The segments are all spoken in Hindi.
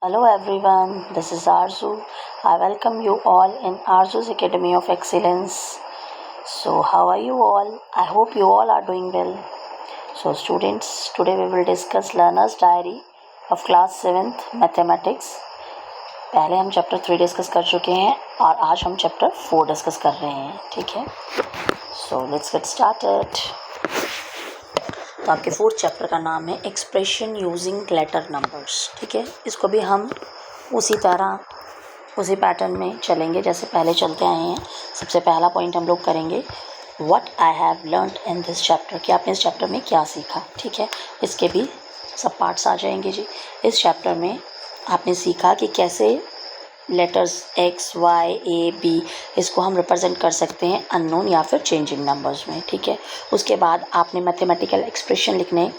Hello everyone, this is Arzu. I welcome you all in Arzu's Academy of Excellence. So, how are you all? I hope you all are doing well. So, students, today we will discuss Learner's Diary of Class 7th Mathematics. पहले हम चैप्टर 3 डिस्कस कर चुके हैं और आज हम चैप्टर 4 डिस्कस कर रहे हैं, ठीक है। So let's get started. तो आपके 4th चैप्टर का नाम है एक्सप्रेशन यूजिंग लेटर नंबर्स, ठीक है। इसको भी हम उसी पैटर्न में चलेंगे जैसे पहले चलते आए हैं। सबसे पहला पॉइंट हम लोग करेंगे what I have learned in this chapter, कि आपने इस चैप्टर में क्या सीखा, ठीक है। इसके भी सब पार्ट्स आ जाएंगे जी। इस चैप्टर में आपने सीखा कि कैसे letters X Y A B इसको हम रिप्रेजेंट कर सकते हैं अननोन या फिर चेंजिंग नंबर्स में, ठीक है। उसके बाद आपने मैथमेटिकल एक्सप्रेशन लिखने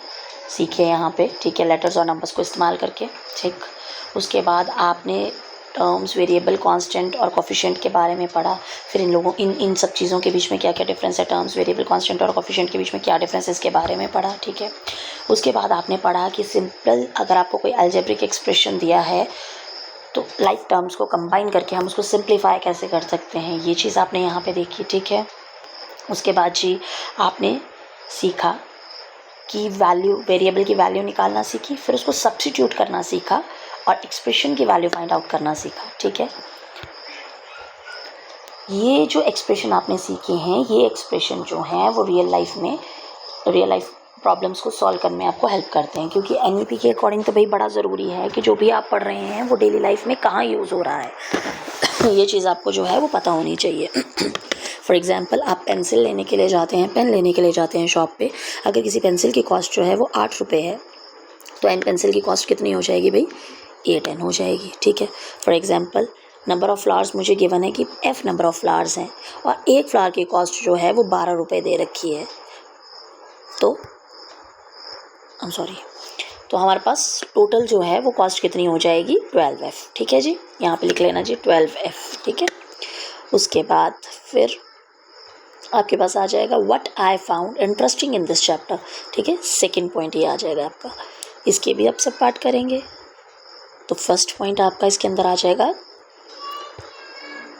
सीखे यहाँ पे, ठीक है, लेटर्स और नंबर्स को इस्तेमाल करके, ठीक। उसके बाद आपने टर्म्स, वेरिएबल, कांस्टेंट और कोफिशिएंट के बारे में पढ़ा। फिर इन सब चीज़ों के बीच में क्या क्या डिफरेंस है, टर्म्स, वेरिएबल, कांस्टेंट और कोफिशिएंट के बीच में क्या डिफरेंस है, इसके बारे में पढ़ा, ठीक है। उसके बाद आपने पढ़ा कि सिंपल अगर आपको कोई अलजेब्रिक एक्सप्रेशन दिया है तो लाइक टर्म्स को कंबाइन करके हम उसको सिंप्लीफाई कैसे कर सकते हैं, ये चीज़ आपने यहाँ पे देखी, ठीक है। उसके बाद जी आपने सीखा कि वेरिएबल की वैल्यू निकालना सीखी, फिर उसको सब्स्टिट्यूट करना सीखा और एक्सप्रेशन की वैल्यू फाइंड आउट करना सीखा, ठीक है। ये जो एक्सप्रेशन आपने सीखे हैं, ये एक्सप्रेशन जो हैं वो रियल लाइफ प्रॉब्लम्स को सॉल्व करने में आपको हेल्प करते हैं, क्योंकि एनईपी के अकॉर्डिंग तो भाई बड़ा ज़रूरी है कि जो भी आप पढ़ रहे हैं वो डेली लाइफ में कहाँ यूज़ हो रहा है ये चीज़ आपको जो है वो पता होनी चाहिए। फॉर एग्ज़ाम्पल, आप पेंसिल लेने के लिए जाते हैं, पेन लेने के लिए जाते हैं शॉप पे। अगर किसी पेंसिल की कॉस्ट जो है वो 8 रुपये है तो एन पेंसिल की कॉस्ट कितनी हो जाएगी भाई, 8n हो जाएगी, ठीक है। For example, number of flowers मुझे गिवन है कि f नंबर ऑफ़ फ्लावर्स हैं और एक फ्लावर की कॉस्ट जो है वो 12 रुपये दे रखी है, तो हमारे पास टोटल जो है वो कॉस्ट कितनी हो जाएगी, 12f, ठीक है जी। यहाँ पे लिख लेना जी 12f, ठीक है। उसके बाद फिर आपके पास आ जाएगा what I found interesting in this chapter, ठीक है। सेकंड पॉइंट ये आ जाएगा आपका, इसके भी आप सब पार्ट करेंगे। तो फर्स्ट पॉइंट आपका इसके अंदर आ जाएगा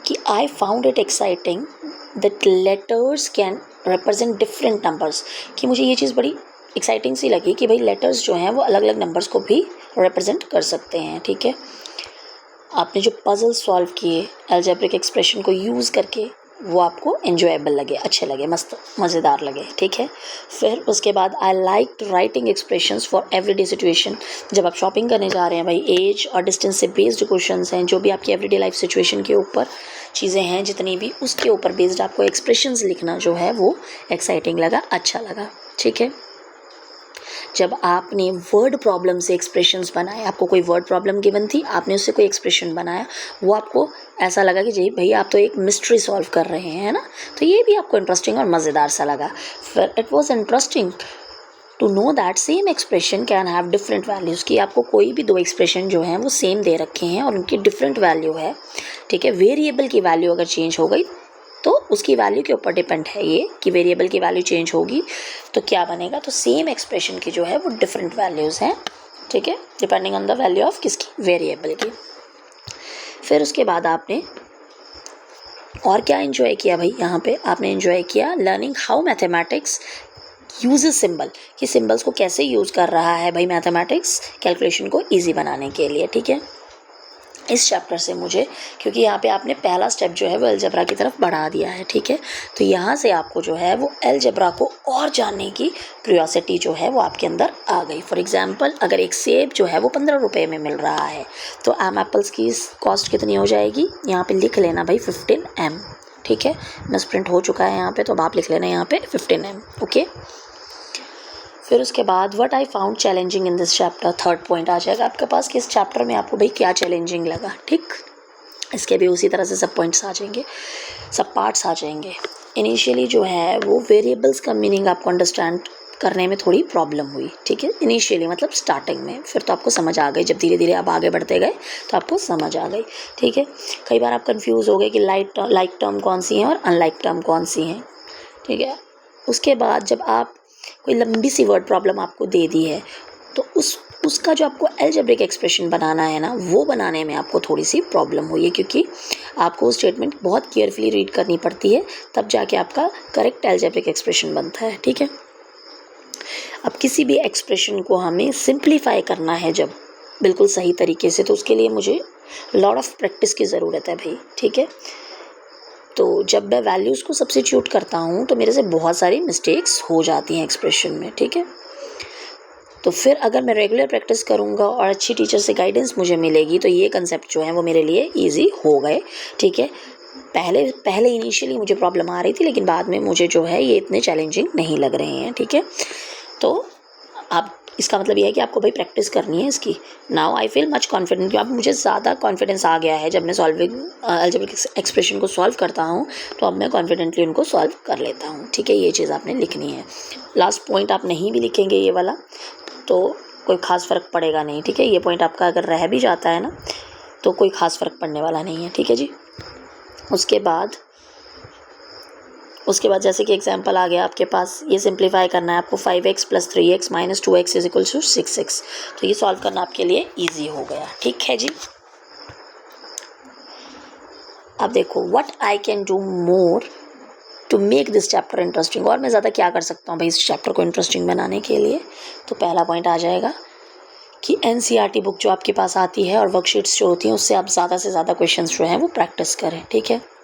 कि I found it exciting that letters can represent different numbers, कि मुझे ये चीज़ बड़ी एक्साइटिंग सी लगी कि भाई लेटर्स जो हैं वो अलग अलग नंबर्स को भी रिप्रेजेंट कर सकते हैं, ठीक है। आपने जो पजल सॉल्व किए अलजेब्रिक एक्सप्रेशन को यूज़ करके वो आपको एन्जॉयबल लगे, अच्छे लगे, मस्त मज़ेदार लगे, ठीक है। फिर उसके बाद I like writing expressions for everyday situation. जब आप शॉपिंग करने जा रहे हैं भाई, एज और डिस्टेंस से बेस्ड क्वेश्चंस हैं, जो भी आपकी एवरीडे लाइफ सिचुएशन के ऊपर चीज़ें हैं जितनी भी, उसके ऊपर बेस्ड आपको एक्सप्रेशंस लिखना जो है वो एक्साइटिंग लगा, अच्छा लगा, ठीक है। जब आपने वर्ड प्रॉब्लम से एक्सप्रेशंस बनाए, आपको कोई वर्ड प्रॉब्लम गिवन थी, आपने उससे कोई एक्सप्रेशन बनाया, वो आपको ऐसा लगा कि जी भाई आप तो एक मिस्ट्री सॉल्व कर रहे हैं, है ना, तो ये भी आपको इंटरेस्टिंग और मज़ेदार सा लगा। फिर it was interesting to know that same expression can have different values, कि आपको कोई भी दो एक्सप्रेशन जो हैं वो सेम दे रखे हैं और उनकी डिफरेंट वैल्यू है, ठीक है। वेरिएबल की वैल्यू अगर चेंज हो गई तो उसकी वैल्यू के ऊपर डिपेंड है ये कि वेरिएबल की वैल्यू चेंज होगी तो क्या बनेगा, तो सेम एक्सप्रेशन की जो है वो डिफरेंट वैल्यूज़ हैं, ठीक है, depending on the value of किसकी, वेरिएबल की। फिर उसके बाद आपने और क्या एंजॉय किया भाई, यहाँ पे आपने एंजॉय किया learning how mathematics uses symbol, कि सिंबल्स को कैसे यूज़ कर रहा है भाई मैथमेटिक्स कैलकुलेशन को ईजी बनाने के लिए, ठीक है। इस चैप्टर से मुझे, क्योंकि यहाँ पे आपने पहला स्टेप जो है वो अलजेब्रा की तरफ बढ़ा दिया है, ठीक है, तो यहाँ से आपको जो है वो अलजेब्रा को और जानने की क्यूरियोसिटी जो है वो आपके अंदर आ गई। फॉर एग्जांपल, अगर एक सेब जो है वो 15 रुपये में मिल रहा है तो एम एप्पल्स की कॉस्ट कितनी हो जाएगी, यहाँ पर लिख लेना भाई 15m, ठीक है। मिस प्रिंट हो चुका है यहाँ पर, तो अब आप लिख लेना यहाँ पर 15m, ओके। फिर उसके बाद what I found challenging in this chapter, third point आ जाएगा आपके पास कि इस चैप्टर में आपको भाई क्या चैलेंजिंग लगा, ठीक। इसके भी उसी तरह से सब पॉइंट्स आ जाएंगे, सब पार्ट्स आ जाएंगे। इनिशियली जो है वो वेरिएबल्स का मीनिंग आपको अंडरस्टैंड करने में थोड़ी प्रॉब्लम हुई, ठीक है, इनिशियली मतलब स्टार्टिंग में। फिर तो आपको समझ आ गई, जब धीरे धीरे आप आगे बढ़ते गए तो आपको समझ आ गई, ठीक है। कई बार आप कन्फ्यूज़ हो गए कि लाइक टर्म कौन सी हैं और अनलाइक टर्म कौन सी हैं, ठीक है। उसके बाद जब आप कोई लंबी सी वर्ड प्रॉब्लम आपको दे दी है तो उस उसका जो आपको अलजेब्रिक एक्सप्रेशन बनाना है ना, वो बनाने में आपको थोड़ी सी प्रॉब्लम हुई है, क्योंकि आपको वो स्टेटमेंट बहुत केयरफुली रीड करनी पड़ती है, तब जाके आपका करेक्ट अलजेब्रिक एक्सप्रेशन बनता है, ठीक है। अब किसी भी एक्सप्रेशन को हमें सिंप्लीफाई करना है जब बिल्कुल सही तरीके से, तो उसके लिए मुझे लॉट ऑफ प्रैक्टिस की ज़रूरत है भाई, ठीक है। तो जब मैं वैल्यूज़ को सब्स्टिट्यूट करता हूँ तो मेरे से बहुत सारी मिस्टेक्स हो जाती हैं एक्सप्रेशन में, ठीक है। तो फिर अगर मैं रेगुलर प्रैक्टिस करूँगा और अच्छी टीचर से गाइडेंस मुझे मिलेगी, तो ये कंसेप्ट जो है वो मेरे लिए ईजी हो गए, ठीक है। पहले इनिशियली मुझे प्रॉब्लम आ रही थी, लेकिन बाद में मुझे जो है ये इतने चैलेंजिंग नहीं लग रहे हैं, ठीक है। तो आप, इसका मतलब ये है कि आपको भाई प्रैक्टिस करनी है इसकी। Now I feel much confident, अब मुझे ज़्यादा कॉन्फिडेंस आ गया है। जब मैं सॉल्विंग अलजेब्रिक एक्सप्रेशन को सॉल्व करता हूँ तो अब मैं कॉन्फिडेंटली उनको सॉल्व कर लेता हूँ, ठीक है। ये चीज़ आपने लिखनी है। लास्ट पॉइंट आप नहीं भी लिखेंगे ये वाला तो कोई ख़ास फ़र्क पड़ेगा नहीं, ठीक है। ये पॉइंट आपका अगर रह भी जाता है ना तो कोई ख़ास फ़र्क पड़ने वाला नहीं है, ठीक है जी। उसके बाद जैसे कि एग्जांपल आ गया आपके पास, ये सिंप्लीफाई करना है आपको, 5x + 3x - 2x = 6x। तो ये सॉल्व करना आपके लिए इजी हो गया, ठीक है जी। अब देखो, what I can do more to make this chapter interesting, और मैं ज़्यादा क्या कर सकता हूँ भाई इस चैप्टर को इंटरेस्टिंग बनाने के लिए। तो पहला पॉइंट आ जाएगा कि NCERT बुक जो आपके पास आती है और वर्कशीट्स जो होती हैं उससे आप ज़्यादा से ज़्यादा क्वेश्चंस जो हैं वो प्रैक्टिस करें, ठीक है।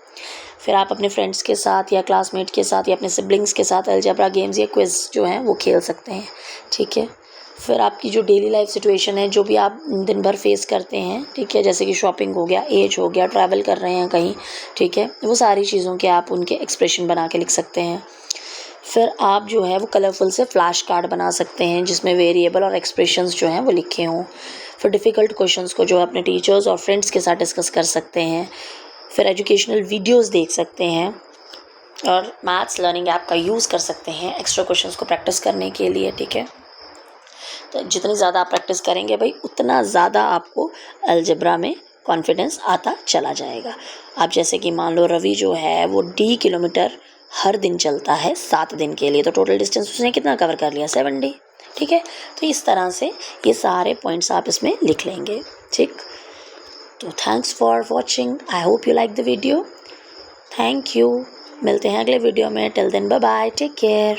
फिर आप अपने फ्रेंड्स के साथ या क्लासमेट के साथ या अपने सिबलिंग्स के साथ अलजेब्रा गेम्स या क्विज़ जो हैं वो खेल सकते हैं, ठीक है। फिर आपकी जो डेली लाइफ सिचुएशन है, जो भी आप दिन भर फेस करते हैं, ठीक है, जैसे कि शॉपिंग हो गया, एज हो गया, ट्रैवल कर रहे हैं कहीं, ठीक है, वो सारी चीज़ों के आप उनके एक्सप्रेशन बना के लिख सकते हैं। फिर आप जो है वो कलरफुल से फ्लैश कार्ड बना सकते हैं जिसमें वेरिएबल और एक्सप्रेशंस जो हैं वो लिखे हों। फिर डिफ़िकल्ट क्वेश्चंस को जो अपने टीचर्स और फ्रेंड्स के साथ डिस्कस कर सकते हैं। फिर एजुकेशनल वीडियोस देख सकते हैं और मैथ्स लर्निंग ऐप का यूज़ कर सकते हैं एक्स्ट्रा क्वेश्चंस को प्रैक्टिस करने के लिए, ठीक है। तो जितनी ज़्यादा आप प्रैक्टिस करेंगे भाई, उतना ज़्यादा आपको अलजेब्रा में कॉन्फिडेंस आता चला जाएगा। अब जैसे कि मान लो रवि जो है वो D किलोमीटर हर दिन चलता है 7 दिन के लिए, तो टोटल डिस्टेंस उसने कितना कवर कर लिया, 7D, ठीक है। तो इस तरह से ये सारे पॉइंट्स आप इसमें लिख लेंगे, ठीक। तो thanks for watching, I hope you like the video, thank you. मिलते हैं अगले वीडियो में, till then bye bye, take care.